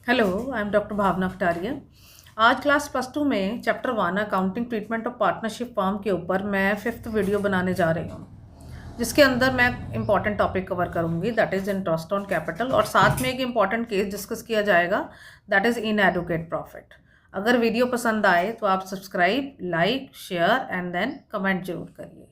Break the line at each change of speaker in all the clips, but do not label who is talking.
Hello, I am doctor भावना कटारिया। आज class +2 में chapter 1 accounting treatment of partnership firm के ऊपर मैं 5th वीडियो बनाने जा रही हूँ, जिसके अंदर मैं इंपॉर्टेंट टॉपिक कवर करूँगी, that is interest on capital, और साथ में एक इंपॉर्टेंट केस डिस्कस किया जाएगा, दैट इज़ इनएडुकेट प्रॉफिट। अगर वीडियो पसंद आए तो आप subscribe, like, share and then comment जरूर करिए।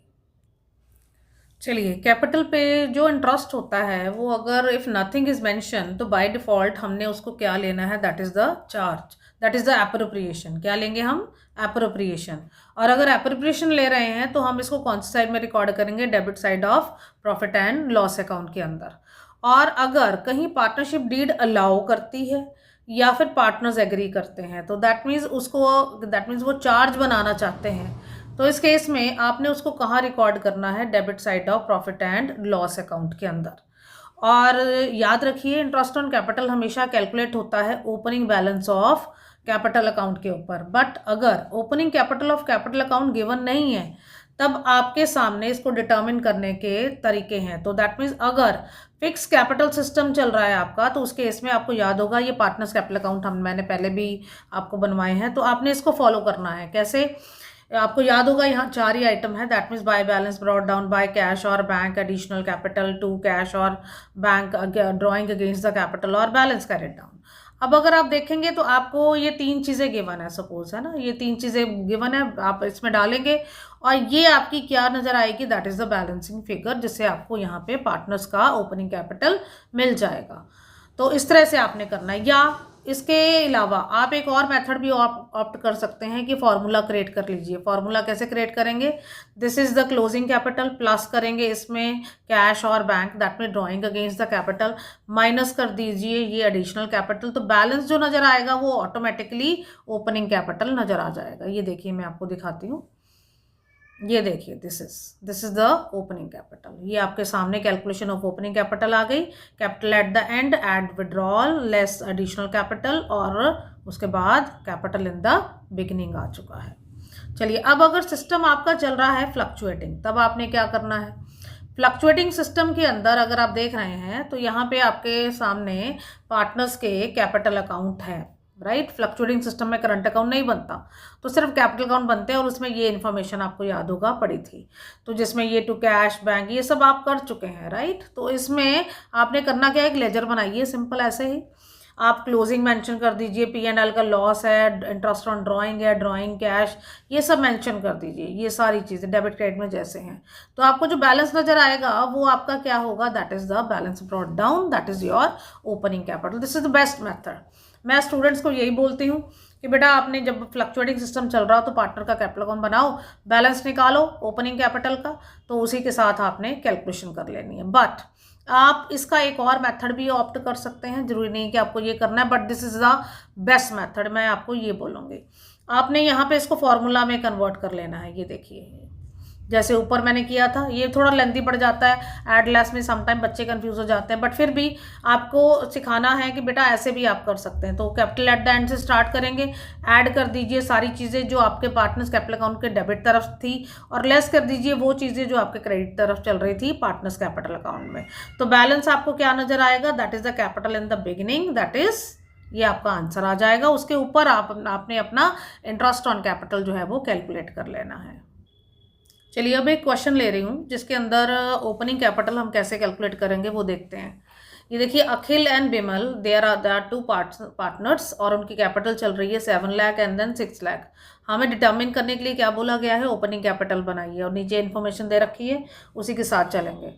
चलिए, कैपिटल पे जो इंटरेस्ट होता है वो अगर इफ़ नथिंग इज मेंशन तो बाय डिफ़ॉल्ट हमने उसको क्या लेना है, that is the charge, that is the appropriation. क्या लेंगे हम? एप्रोप्रिएशन। और अगर एप्रोप्रिएशन ले रहे हैं तो हम इसको कौन सी साइड में रिकॉर्ड करेंगे? Debit side of profit and loss account के अंदर। और अगर कहीं पार्टनरशिप डीड अलाउ करती है या फिर पार्टनर्स एग्री करते हैं तो दैट मीन्स वो चार्ज बनाना चाहते हैं, तो इस केस में आपने उसको कहाँ रिकॉर्ड करना है? Debit side of profit and loss account के अंदर। और याद रखिए, इंटरेस्ट ऑन कैपिटल हमेशा कैलकुलेट होता है opening balance of capital account के ऊपर। बट अगर opening capital of capital account given नहीं है तब आपके सामने इसको डिटर्मिन करने के तरीके हैं। तो दैट मीन्स अगर फिक्स कैपिटल सिस्टम चल रहा है आपका तो उसके इसमें आपको याद होगा, ये पार्टनर्स कैपिटल अकाउंट मैंने पहले भी आपको बनवाए हैं, तो आपने इसको फॉलो करना है। कैसे? आपको याद होगा, यहाँ 4 ही आइटम है, that means by balance brought down by cash और bank additional capital to cash और bank drawing against the capital और बैलेंस कैरिड डाउन। अब अगर आप देखेंगे तो आपको ये 3 चीज़ें गिवन है, सपोज है ना, ये 3 चीज़ें गिवन है, आप इसमें डालेंगे और ये आपकी क्या नज़र आएगी? That is the balancing figure, जिससे आपको यहाँ पे पार्टनर्स का ओपनिंग कैपिटल मिल जाएगा। तो इस तरह से आपने करना है। या इसके अलावा आप एक और मेथड भी ऑप्ट कर सकते हैं कि फॉर्मूला क्रिएट कर लीजिए। फॉर्मूला कैसे क्रिएट करेंगे? This is the closing capital, plus करेंगे इसमें कैश और bank, that mean drawing against the capital, minus कर दीजिए ये एडिशनल कैपिटल, तो बैलेंस जो नजर आएगा वो ऑटोमेटिकली ओपनिंग कैपिटल नजर आ जाएगा। ये देखिए, मैं आपको दिखाती हूँ, ये देखिए, this is the opening capital. ये आपके सामने कैलकुलेशन ऑफ ओपनिंग कैपिटल आ गई। Capital at the end, add withdrawal less additional capital, और उसके बाद कैपिटल इन द बिगिनिंग आ चुका है। चलिए, अब अगर सिस्टम आपका चल रहा है फ्लक्चुएटिंग, तब आपने क्या करना है? फ्लक्चुएटिंग सिस्टम के अंदर अगर आप देख रहे हैं तो यहाँ पे आपके सामने पार्टनर्स के कैपिटल अकाउंट है, राइट। फ्लक्चुएटिंग सिस्टम में करंट अकाउंट नहीं बनता, तो सिर्फ कैपिटल अकाउंट बनते हैं, और उसमें ये इन्फॉर्मेशन आपको याद होगा पड़ी थी, तो जिसमें ये टू कैश बैंक ये सब आप कर चुके हैं, राइट। तो इसमें आपने करना क्या है? एक लेजर बनाइए, सिंपल ऐसे ही। आप क्लोजिंग मेंशन कर दीजिए, P&L का लॉस है, इंटरेस्ट ऑन ड्राइंग है, ड्राइंग कैश, ये सब मेंशन कर दीजिए, ये सारी चीज़ें डेबिट क्रेडिट में जैसे हैं। तो आपको जो बैलेंस नजर आएगा वो आपका क्या होगा? That is the balance brought down, that is your opening capital. This is the best method. मैं स्टूडेंट्स को यही बोलती हूँ कि बेटा, आपने जब फ्लक्चुएटिंग सिस्टम चल रहा हो तो पार्टनर का कैपिटल अकाउंट बनाओ, बैलेंस निकालो ओपनिंग कैपिटल का, तो उसी के साथ आपने कैलकुलेशन कर लेनी है। बट आप इसका एक और मेथड भी ऑप्ट कर सकते हैं, जरूरी नहीं कि आपको ये करना है, but this is the best method, मैं आपको ये बोलूँगी। आपने यहाँ पे इसको फॉर्मूला में कन्वर्ट कर लेना है। ये देखिए, जैसे ऊपर मैंने किया था, ये थोड़ा लेंथी पड़ जाता है, एड लेस में समटाइम बच्चे कंफ्यूज हो जाते हैं, बट फिर भी आपको सिखाना है कि बेटा ऐसे भी आप कर सकते हैं। तो कैपिटल एट द एंड से स्टार्ट करेंगे, ऐड कर दीजिए सारी चीज़ें जो आपके पार्टनर्स कैपिटल अकाउंट के डेबिट तरफ थी, और लेस कर दीजिए वो चीज़ें जो आपके क्रेडिट तरफ चल रही थी पार्टनर्स कैपिटल अकाउंट में। तो बैलेंस आपको क्या नजर आएगा? That is the capital in the beginning, that is, ये आपका आंसर आ जाएगा। उसके ऊपर आपने अपना इंटरेस्ट ऑन कैपिटल जो है वो कैलकुलेट कर लेना है। चलिए, अब एक क्वेश्चन ले रही हूँ जिसके अंदर ओपनिंग कैपिटल हम कैसे कैलकुलेट करेंगे वो देखते हैं। ये देखिए, Akhil and Bimal, there are 2 partners, और उनकी कैपिटल चल रही है 7 लाख एंड देन 6 लाख। हमें डिटर्मिन करने के लिए क्या बोला गया है? ओपनिंग कैपिटल बनाइए, और नीचे इन्फॉर्मेशन दे रखी है, उसी के साथ चलेंगे।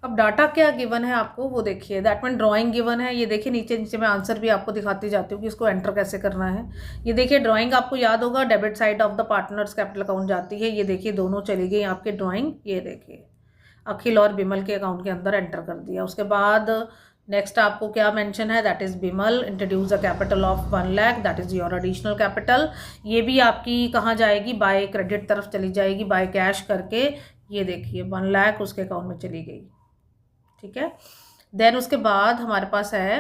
अब डाटा क्या गिवन है आपको वो देखिए, दैट मीन ड्राइंग गिवन है। ये देखिए, नीचे नीचे मैं आंसर भी आपको दिखाती जाती हूँ कि इसको एंटर कैसे करना है। ये देखिए, ड्राइंग आपको याद होगा debit side of the partners capital account जाती है। ये देखिए, दोनों चली गई आपके ड्राइंग, ये देखिए अखिल और बिमल के अकाउंट के अंदर एंटर कर दिया। उसके बाद नेक्स्ट आपको क्या मेंशन है? That is Bimal introduce a capital of 1 lakh, that is your additional capital. ये भी आपकी कहाँ जाएगी? बाय क्रेडिट तरफ चली जाएगी, बाय कैश करके। ये देखिए 1 लाख उसके अकाउंट में चली गई, ठीक है। देन उसके बाद हमारे पास है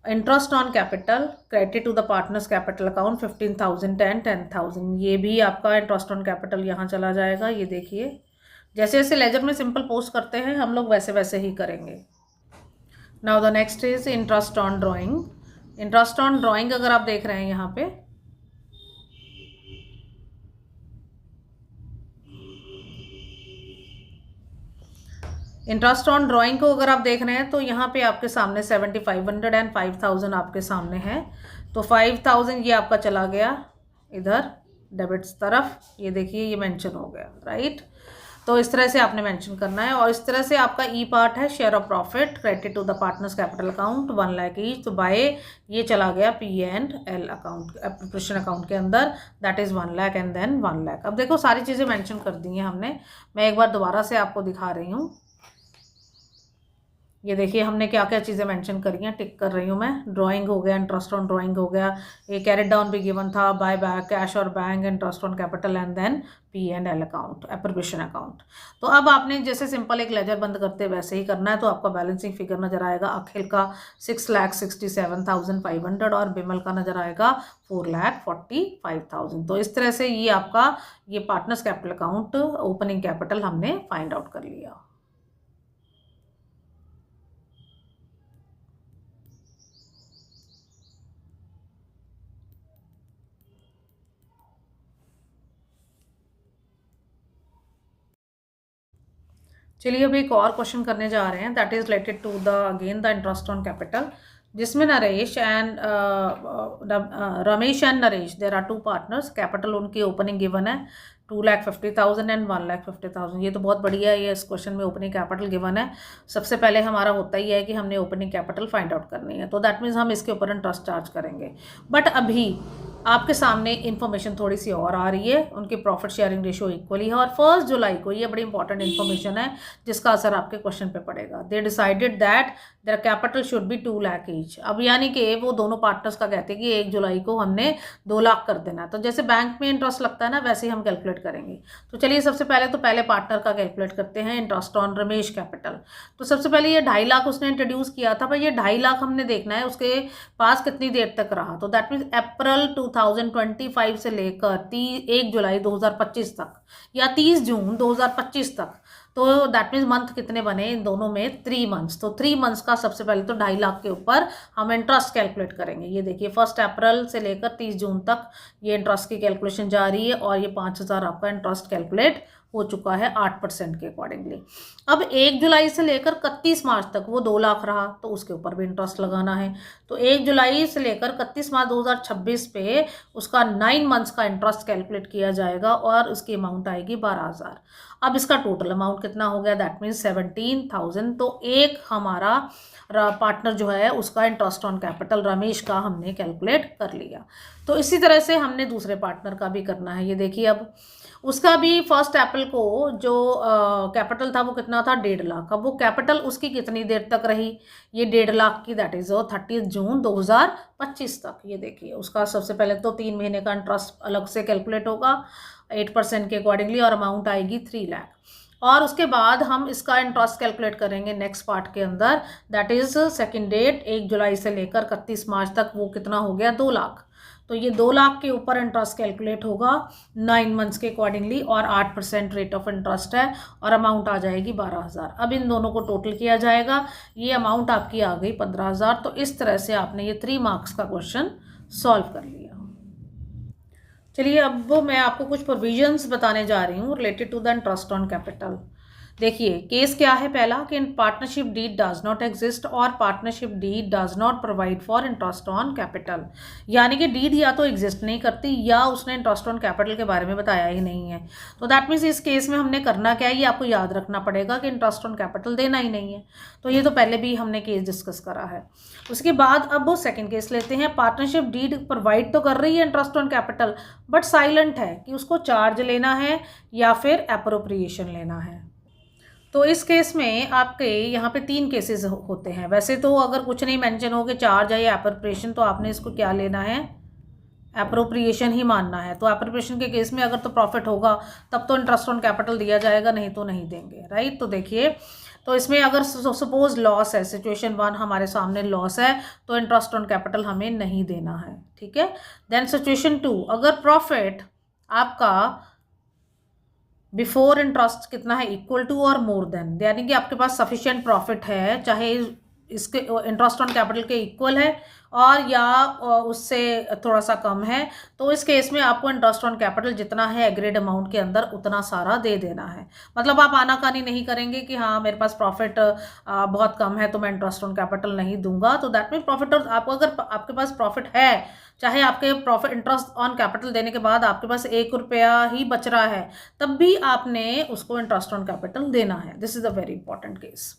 interest on capital credit to the partners capital account 15,000 10,000, ये भी आपका इंटरेस्ट ऑन कैपिटल यहाँ चला जाएगा। ये देखिए, जैसे जैसे लेजर में सिंपल पोस्ट करते हैं हम लोग वैसे वैसे ही करेंगे। Now the next is interest on drawing. Interest on drawing अगर आप देख रहे हैं यहाँ पे, इंटरेस्ट ऑन ड्राइंग को अगर आप देख रहे हैं तो यहाँ पे आपके सामने 7500 एंड 5000 आपके सामने है। तो 5000 ये आपका चला गया इधर डेबिट्स तरफ, ये देखिए ये मेंशन हो गया, राइट। तो इस तरह से आपने मेंशन करना है। और इस तरह से आपका ई पार्ट है share of profit credit to the partners capital account 1 lakh each. तो बाय ये चला गया P and L account, appropriation account के अंदर, that is 1 lakh and then 1 lakh. अब देखो सारी चीज़ें मेंशन कर दी हैं हमने, मैं एक बार दोबारा से आपको दिखा रही हूँ। ये देखिए हमने क्या क्या चीज़ें मेंशन करी हैं, टिक कर रही हूँ मैं। ड्राइंग हो गया, इंटरेस्ट ऑन ड्राइंग हो गया, ये कैरेट डाउन भी गिवन था, बाय बैक कैश और bank, interest on capital and then P and L account, appropriation account. तो अब आपने जैसे सिंपल एक लेजर बंद करते वैसे ही करना है। तो आपका बैलेंसिंग फिगर नजर आएगा अखिल का 6,67,500 और बिमल का नजर आएगा 4,45,000। तो इस तरह से ये आपका ये partners capital account opening capital हमने फाइंड आउट कर लिया। चलिए अब एक और क्वेश्चन करने जा रहे हैं, that is related to the again the interest on capital, जिसमें Naresh and Ramesh and Naresh there are 2 partners. Capital उनकी ओपनिंग गिवन है 2,50,000 एंड 1,50,000। ये तो बहुत बढ़िया है, ये इस क्वेश्चन में ओपनिंग कैपिटल गिवन है। सबसे पहले हमारा होता ही है कि हमने ओपनिंग कैपिटल फाइंड आउट करनी है, तो दैट मीन्स हम इसके ऊपर इंटरेस्ट चार्ज करेंगे। बट अभी आपके सामने इन्फॉर्मेशन थोड़ी सी और आ रही है, उनकी प्रॉफिट शेयरिंग रेशियो इक्वली है और 1 जुलाई को, ये बड़ी इंपॉर्टेंट इन्फॉर्मेशन है जिसका असर आपके क्वेश्चन पे पड़ेगा। They decided that their capital should be 2 lakh each. अब यानी कि वो दोनों पार्टनर्स का कहते हैं कि 1 जुलाई को हमने 2 लाख कर देना है। तो जैसे बैंक में इंटरेस्ट लगता है ना, वैसे ही हम कैलकुलेट करेंगे। तो चलिए सबसे पहले तो पहले पार्टनर का कैलकुलेट करते हैं, इंटरेस्ट ऑन रमेश कैपिटल। तो सबसे पहले ये 2.5 लाख उसने इंट्रोड्यूस किया था, भाई ये 2.5 लाख हमने देखना है उसके पास कितनी देर तक रहा। तो दैट मीन्स अप्रैल 2025 से लेकर 1 जुलाई 2025 तक या 30 जून 2025 तक। तो दैट मीन्स मंथ कितने बने इन दोनों में, 3 मंथ्स। तो 3 मंथ्स का सबसे पहले तो 2.5 लाख के ऊपर हम इंटरेस्ट कैलकुलेट करेंगे। ये देखिए 1 अप्रैल से लेकर 30 जून तक ये इंटरेस्ट की कैलकुलेशन जा रही है और ये 5,000 आपका इंटरेस्ट कैलकुलेट हो चुका है 8% के अकॉर्डिंगली। अब 1 जुलाई से लेकर 31 मार्च तक वो 2 लाख रहा, तो उसके ऊपर भी इंटरेस्ट लगाना है। तो 1 जुलाई से लेकर 31 मार्च 2026 पे उसका 9 मंथ्स का इंटरेस्ट कैलकुलेट किया जाएगा और उसकी अमाउंट आएगी 12,000। अब इसका टोटल अमाउंट कितना हो गया, दैट मीन्स 17,000। तो एक हमारा पार्टनर जो है उसका इंटरेस्ट ऑन कैपिटल रमेश का हमने कैलकुलेट कर लिया। तो इसी तरह से हमने दूसरे पार्टनर का भी करना है। ये देखिए अब उसका भी 1 अप्रैल को जो कैपिटल था वो कितना था, 1.5 लाख। अब वो कैपिटल उसकी कितनी देर तक रही, ये 1.5 लाख की, दैट इज 30 जून 2025 तक। ये देखिए उसका सबसे पहले तो 3 महीने का इंटरेस्ट अलग से कैलकुलेट होगा 8% के अकॉर्डिंगली और अमाउंट आएगी 3 लाख। और उसके बाद हम इसका इंटरेस्ट कैलकुलेट करेंगे नेक्स्ट पार्ट के अंदर, दैट इज सेकेंड डेट 1 जुलाई से लेकर 31 मार्च तक, वो कितना हो गया, 2 लाख। तो ये 2 लाख के ऊपर इंटरेस्ट कैलकुलेट होगा 9 मंथ्स के अकॉर्डिंगली और 8% रेट ऑफ इंटरेस्ट है और अमाउंट आ जाएगी 12,000। अब इन दोनों को टोटल किया जाएगा, ये अमाउंट आपकी आ गई 15,000। तो इस तरह से आपने ये 3 मार्क्स का क्वेश्चन सॉल्व कर लिया। चलिए अब मैं आपको कुछ प्रोविजंस बताने जा रही हूँ related to the interest on capital. देखिए केस क्या है पहला कि partnership deed does not exist और partnership deed does not provide for interest on capital. यानी कि डीड या तो एग्जिस्ट नहीं करती या उसने इंटरेस्ट ऑन कैपिटल के बारे में बताया ही नहीं है। तो दैट मीन्स इस केस में हमने करना क्या है, ये आपको याद रखना पड़ेगा कि इंटरेस्ट ऑन कैपिटल देना ही नहीं है। तो ये तो पहले भी हमने केस डिस्कस करा है। उसके बाद अब वो सेकेंड केस लेते हैं, पार्टनरशिप डीड प्रोवाइड तो कर रही है interest on capital but silent है कि उसको चार्ज लेना है या फिर एप्रोप्रिएशन लेना है। तो इस केस में आपके यहाँ पे 3 केसेस होते हैं। वैसे तो अगर कुछ नहीं मेंशन हो कि चार्ज है या एप्रोप्रिएशन, तो आपने इसको क्या लेना है, एप्रोप्रिएशन ही मानना है। तो एप्रोप्रिएशन के केस में अगर तो प्रॉफिट होगा तब तो इंटरेस्ट ऑन कैपिटल दिया जाएगा, नहीं तो नहीं देंगे, राइट। तो देखिए तो इसमें अगर सपोज लॉस है, सिचुएशन 1 हमारे सामने लॉस है, तो इंटरेस्ट ऑन कैपिटल हमें नहीं देना है, ठीक है। देन सिचुएशन 2, अगर प्रॉफिट आपका बिफोर इंटरेस्ट कितना है, इक्वल टू और मोर देन, यानी कि आपके पास सफिशिएंट प्रॉफिट है, चाहे इसके इंटरेस्ट ऑन कैपिटल के इक्वल है और या उससे थोड़ा सा कम है, तो इस केस में आपको इंटरेस्ट ऑन कैपिटल जितना है एग्रीड अमाउंट के अंदर उतना सारा दे देना है। मतलब आप आनाकानी नहीं करेंगे कि हाँ मेरे पास प्रॉफिट बहुत कम है तो मैं इंटरेस्ट ऑन कैपिटल नहीं दूंगा। तो दैट मीन प्रॉफिट, आपको अगर आपके पास प्रॉफिट है, चाहे आपके प्रॉफिट इंटरेस्ट ऑन कैपिटल देने के बाद आपके पास 1 रुपया ही बच रहा है, तब भी आपने उसको इंटरेस्ट ऑन कैपिटल देना है। This is a very important case.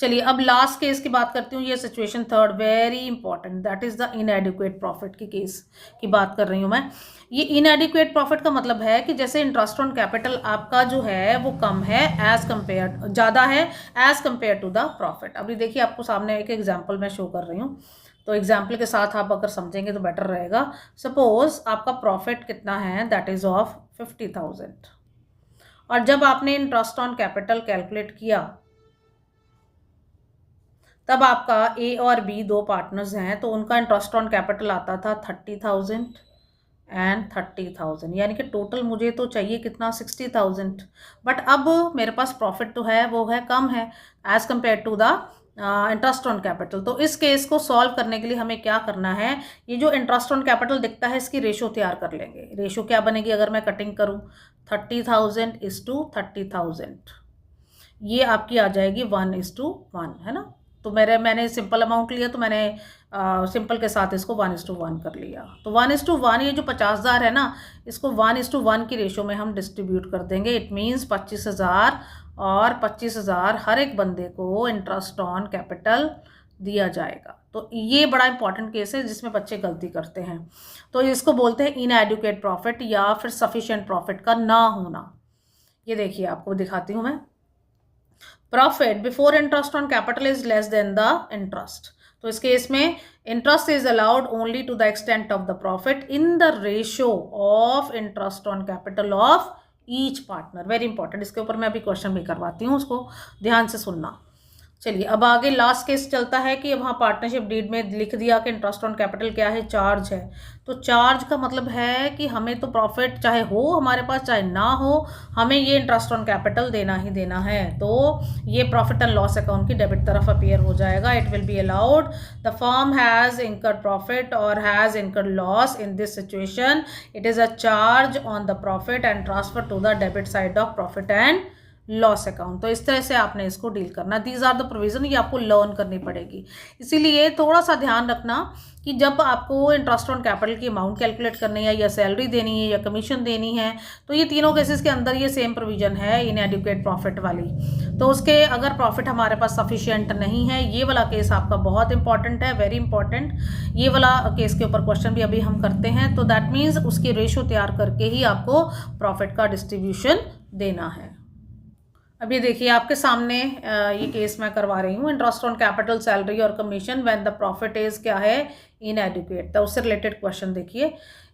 चलिए अब लास्ट केस की बात करती हूँ, ये situation third very important, that is the इनएडिक्वेट profit की केस की बात कर रही हूँ मैं। ये इनएडिक्वेट प्रॉफिट का मतलब है कि जैसे इंटरेस्ट ऑन कैपिटल आपका जो है वो कम है एज कंपेयर, ज़्यादा है as compare to the profit. अभी देखिए आपको सामने एक एग्जाम्पल मैं शो कर रही हूँ, तो एग्जाम्पल के साथ आप अगर समझेंगे तो बेटर रहेगा। सपोज आपका प्रॉफिट कितना है, दैट इज ऑफ 50,000, और जब आपने इंटरेस्ट ऑन कैपिटल कैलकुलेट किया तब आपका ए और बी दो पार्टनर्स हैं, तो उनका इंटरेस्ट ऑन कैपिटल आता था 30,000 एंड 30,000, यानी कि टोटल मुझे तो चाहिए कितना 60,000, बट अब मेरे पास प्रॉफिट तो है वो है कम है as compare to the interest on capital. तो इस केस को सॉल्व करने के लिए हमें क्या करना है, ये जो इंटरेस्ट ऑन कैपिटल दिखता है इसकी रेशो तैयार कर लेंगे। रेशो क्या बनेगी अगर मैं कटिंग करूँ, 30,000 इज टू 30,000, ये आपकी आ जाएगी 1:1, है ना। तो मैंने सिंपल अमाउंट लिया तो मैंने सिंपल के साथ इसको 1:1 कर लिया। तो 1:1 ये जो 50,000 है ना, इसको 1:1 की रेशो में हम डिस्ट्रीब्यूट कर देंगे। इट मीन्स 25,000 और 25,000 हर एक बंदे को इंटरेस्ट ऑन कैपिटल दिया जाएगा। तो ये बड़ा इंपॉर्टेंट केस है जिसमें बच्चे गलती करते हैं। तो इसको बोलते हैं इनएडुकेट प्रॉफिट या फिर सफिशिएंट प्रॉफिट का ना होना। ये देखिए आपको दिखाती हूँ मैं, profit before interest on capital is less than the interest. तो इस केस में interest is allowed only to the extent of the profit in the ratio of interest on capital of each partner. Very important, इसके ऊपर मैं अभी question भी करवाती हूँ, उसको ध्यान से सुनना। चलिए अब आगे लास्ट केस चलता है कि वहाँ पार्टनरशिप डीड में लिख दिया कि इंटरेस्ट ऑन कैपिटल क्या है, चार्ज है। तो चार्ज का मतलब है कि हमें तो प्रॉफिट चाहे हो हमारे पास चाहे ना हो, हमें ये इंटरेस्ट ऑन कैपिटल देना ही देना है। तो ये प्रॉफिट एंड लॉस अकाउंट की डेबिट तरफ अपीयर हो जाएगा। It will be allowed the firm has incurred profit और has incurred loss in this situation, it is a charge on the profit and transfer to the debit side of profit and loss account. तो इस तरह से आपने इसको deal करना। These are the provision, ये आपको लर्न करनी पड़ेगी। इसीलिए थोड़ा सा ध्यान रखना कि जब आपको इंटरेस्ट ऑन कैपिटल की अमाउंट कैलकुलेट करनी है या सैलरी देनी है या कमीशन देनी है, तो ये तीनों केसेस के अंदर ये सेम प्रोविजन है इनएडुकेट प्रॉफिट वाली। तो उसके अगर प्रॉफिट हमारे पास सफिशिएंट नहीं है, ये वाला केस आपका बहुत इंपॉर्टेंट है, वेरी इंपॉर्टेंट। ये वाला केस के ऊपर क्वेश्चन भी अभी हम करते हैं। तो दैट मीन्स उसकी रेशो तैयार करके ही आपको प्रॉफिट का डिस्ट्रीब्यूशन देना है। अभी देखिए आपके सामने ये केस मैं करवा रही हूँ, इंटरेस्ट ऑन कैपिटल, सैलरी और commission when the profit is क्या है, इनएडुकेट। तो उससे रिलेटेड क्वेश्चन देखिए,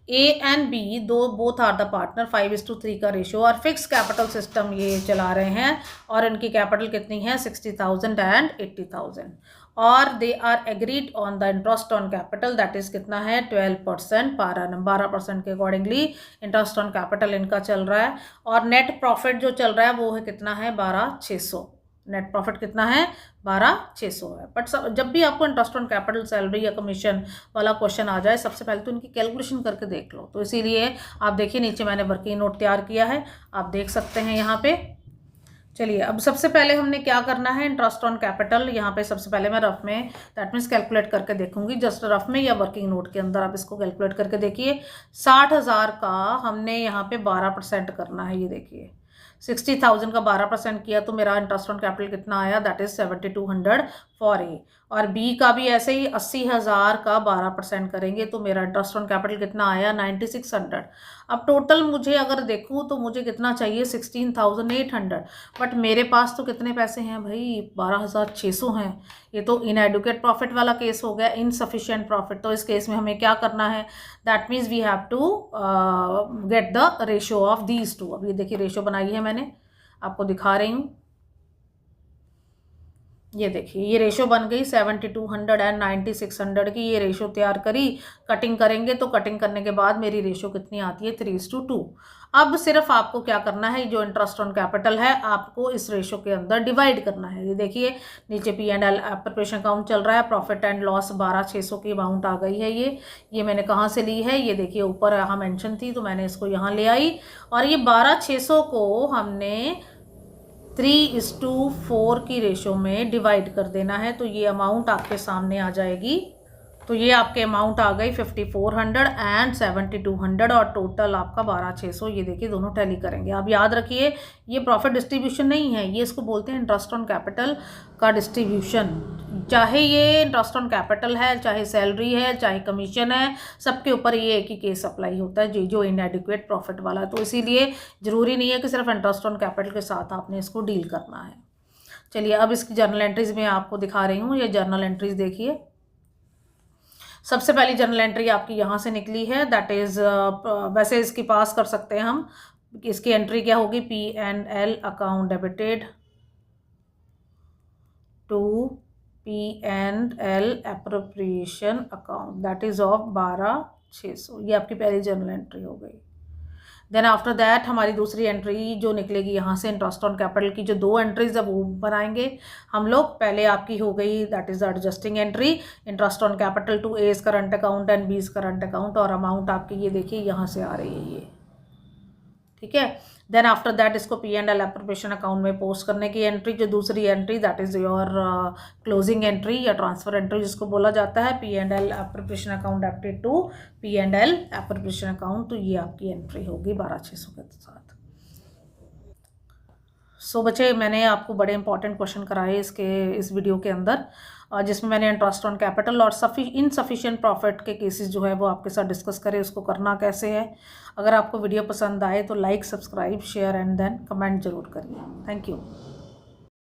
ए एंड बी दो बोथ आर द पार्टनर, 5:3 का रेशो और फिक्स कैपिटल सिस्टम ये चला रहे हैं, और इनकी कैपिटल कितनी है 60,000 एंड 80,000, और they are agreed on the interest on capital that is कितना है 12% पर एनम, 12% के अकॉर्डिंगली इंटरेस्ट ऑन कैपिटल इनका चल रहा है। और नेट प्रॉफिट जो चल रहा है वो है कितना है 12,600, नेट प्रॉफिट कितना है 12,600 है। बट जब भी आपको इंटरेस्ट ऑन कैपिटल, सैलरी या कमीशन वाला क्वेश्चन आ जाए, सबसे पहले तो इनकी कैलकुलेशन करके देख लो। तो इसीलिए आप देखिए नीचे मैंने वर्किंग नोट तैयार किया है, आप देख सकते हैं यहाँ पे। चलिए अब सबसे पहले हमने क्या करना है, इंटरेस्ट ऑन कैपिटल यहाँ पे सबसे पहले मैं रफ में दैट मीन्स कैलकुलेट करके देखूंगी, जस्ट रफ में या वर्किंग नोट के अंदर आप इसको कैलकुलेट करके देखिए। 60,000 का हमने यहाँ पे 12% करना है। ये देखिए 60,000 का 12% किया तो मेरा इंटरेस्ट ऑन कैपिटल कितना आया, दैट इज 7,200 फॉर ए। और बी का भी ऐसे ही 80,000 का 12% करेंगे तो मेरा इंटरेस्ट ऑन कैपिटल कितना आया 9,600। अब टोटल मुझे अगर देखूँ तो मुझे कितना चाहिए 16,800, बट मेरे पास तो कितने पैसे हैं भाई 12,600 हैं। ये तो इनएडुकेट प्रॉफिट वाला केस हो गया, इनसफिशिएंट प्रॉफिट। तो इस केस में हमें क्या करना है, that means we have to get the ratio of these two. अब ये देखिए रेशो बनाई है मैंने, आपको दिखा रही हूँ। ये देखिए ये रेशो बन गई 7200 एंड 9600 की, ये रेशो तैयार करी। कटिंग करेंगे तो कटिंग करने के बाद मेरी रेशो कितनी आती है 3:2। अब सिर्फ आपको क्या करना है, जो इंटरेस्ट ऑन कैपिटल है आपको इस रेशो के अंदर डिवाइड करना है। ये देखिए नीचे P&L प्रिपरेशन अकाउंट चल रहा है, प्रॉफिट एंड लॉस 12600 की अमाउंट आ गई है। ये मैंने कहाँ से ली है, ये देखिए ऊपर यहाँ मेंशन थी तो मैंने इसको यहाँ ले आई, और ये 12600 को हमने 3:4 की रेशो में डिवाइड कर देना है। तो ये अमाउंट आपके सामने आ जाएगी। तो ये आपके अमाउंट आ गई 5400 एंड 7200, और टोटल आपका 12600। ये देखिए दोनों टैली करेंगे। आप याद रखिए ये प्रॉफिट डिस्ट्रीब्यूशन नहीं है, ये इसको बोलते हैं इंटरेस्ट ऑन कैपिटल का डिस्ट्रीब्यूशन। चाहे ये इंटरेस्ट ऑन कैपिटल है, चाहे सैलरी है, चाहे कमीशन है, सबके ऊपर ये एक ही केस अप्लाई होता है जो इनएडिक्वेट प्रॉफिट वाला है। तो इसीलिए ज़रूरी नहीं है कि सिर्फ इंटरेस्ट ऑन कैपिटल के साथ आपने इसको डील करना है। चलिए अब इसकी जर्नल एंट्रीज में आपको दिखा रही हूँ। ये जर्नल एंट्रीज देखिए, सबसे पहली जर्नल एंट्री आपकी यहाँ से निकली है, दैट इज़ वैसे इसकी पास कर सकते हैं हम। इसकी एंट्री क्या होगी, P&L account debited to P&L appropriation account, that is of 12600। ये आपकी पहली जर्नल एंट्री हो गई। देन आफ्टर दैट हमारी दूसरी एंट्री जो निकलेगी यहाँ से इंटरेस्ट ऑन कैपिटल की, जो 2 एंट्रीज है वो बनाएंगे हम लोग। पहले आपकी हो गई that is adjusting entry, interest on capital to A's current account and B's current account, और अमाउंट आपकी ये देखिए यहाँ से आ रही है ये, ठीक है। देन आफ्टर दैट इसको P&L एप्रोप्रिएशन अकाउंट में पोस्ट करने की एंट्री, जो दूसरी entry that is your closing entry या ट्रांसफर एंट्री जिसको बोला जाता है, P&L appropriation account debited to P&L appropriation account. तो ये आपकी एंट्री होगी 12600 के साथ। सो बच्चे मैंने आपको बड़े इंपॉर्टेंट क्वेश्चन कराए इस वीडियो के अंदर, जिसमें मैंने इंटरेस्ट ऑन कैपिटल और इनसफिशिएंट प्रॉफिट के केसेस जो है वो आपके साथ डिस्कस करें, उसको करना कैसे है। अगर आपको वीडियो पसंद आए तो like, subscribe, share and then comment जरूर करिए। Thank you.